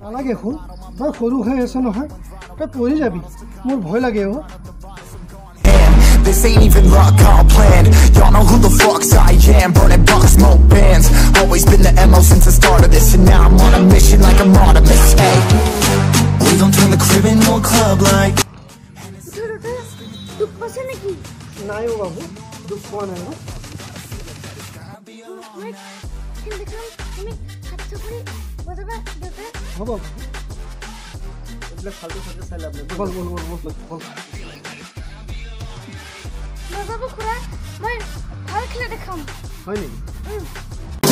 নালাগে খুব তই সৰু হৈ আছে নহয় তই পৰি যাবি মোৰ ভয় লাগে অ This ain't even luck, all planned. Y'all know who the fucks I am. Burning bucks, smoke bands. Always been the MO since the start of this. And now I'm on a mission like I'm Artemis. Hey, we gon' turn the crib into a club like. নাইও বাবু দুখ পোৱা নাই হ'ব এইবিলাক ফালতু ফালতু চাই লাভ নাই বল বল বল বল বল বাবু খুৰা মই ভাল খেলা দেখাম হয় নেকি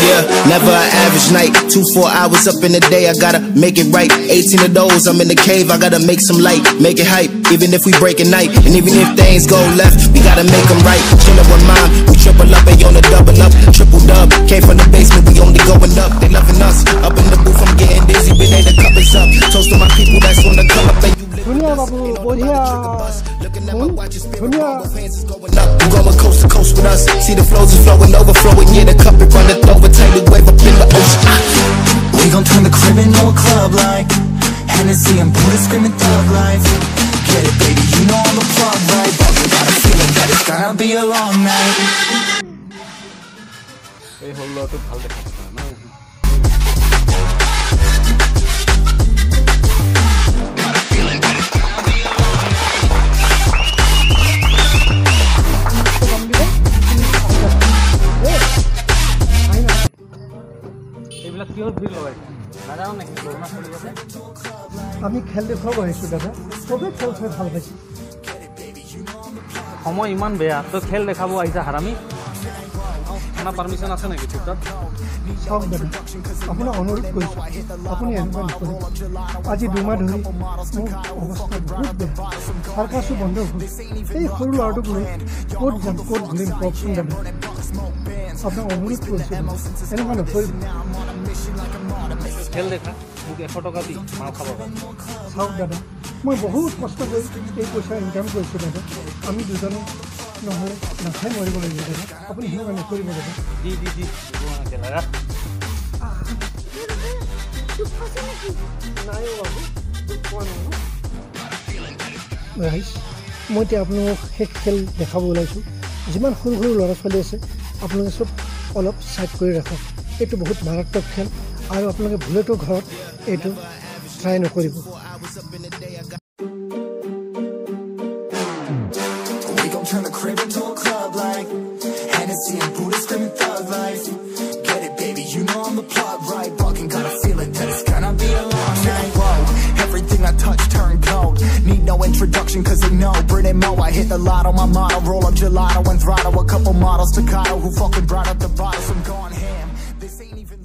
Yeah, never an average night. 2-4 hours up in the day, I gotta make it right. 18 of those, I'm in the cave, I gotta make some light, make it hype. Even if we break a night, and even if things go left, we gotta make them right. Chillin' with mine, we triple up, they on the double up, triple dub. Came from the basement, we only going up. They loving us. Up in the booth, I'm getting dizzy, but they the cup is up. Toast to my people that's on the come up, and you ধুনীয়া বাবু বঢ়িয়া ধুনীয়া You going coast to coast with us. See the flows is flowing, overflowing. Yeah, the cup it running over. Tidal wave up in the ocean. We gon' turn the crib into a club like Hennessy and Buddha screaming thug life. Get it, baby, you know I'm the plug, right? But you got a feeling that it's gonna be a long night. Hey, hold on to ভাল দেখাচ্ছে না আমি খেল দেখুৱাব আহিছোঁ দাদা চবেই খেল চাই ভাল পাইছে সময় ইমান বেয়া তই খেল দেখাব আহিছা হাৰামি আপোনাৰ পাৰমিশ্যন আছে নেকি তাত চাওক দাদা আপোনাক অনুৰোধ কৰিছোঁ আপুনি এনেকুৱা নকৰিব আজি 2 মাহ ধৰি মোৰ অৱস্থা বহুত বেয়া চাৰ্কাছো বন্ধ হ'ল এই সৰু ল'ৰাটোক লৈ ক'ত যাম ক'ত ঘূৰিম কওকচোন দাদা আপোনাক অনুৰোধ কৰিছোঁ এনেকুৱা নকৰিব খেল দেখা মোক 100 টকা দি মাল খাব চাওক দাদা মই বহুত কষ্ট কৰি এই পইচা ইনকাম কৰিছোঁ দাদা আমি দুজনে নহ'লে নাখাই মৰিব লাগিব দাদা আপুনি সেনেকুৱা নকৰিব দাদা দি দি দি খেলা নাই বাবু পোৱা নাই ৰাইজ মই এতিয়া আপোনালোকক সেই খেল দেখাব ওলাইছোঁ যিমান সৰু সৰু ল'ৰা ছোৱালী আছে আপোনালোকে চব অলপ চাইড কৰি ৰাখক এইটো বহুত মাৰাত্মক খেল আৰু আপোনালোকে ভুলতো ঘৰত এইটো ট্ৰাই নকৰিব We gon' turn the crib into a club like Hennessy and Buddha screaming thug life. Get it, baby, you know I'm the plug, right? Fucking got a feeling that it's gonna be a long night. Whoa, everything I touch turn cold. Need no introduction cause they know Brit and Mo. I hit the lotto, my motto. Roll up gelato and throttle a couple models staccato who fucking brought up the bottles. I'm going ham. This ain't even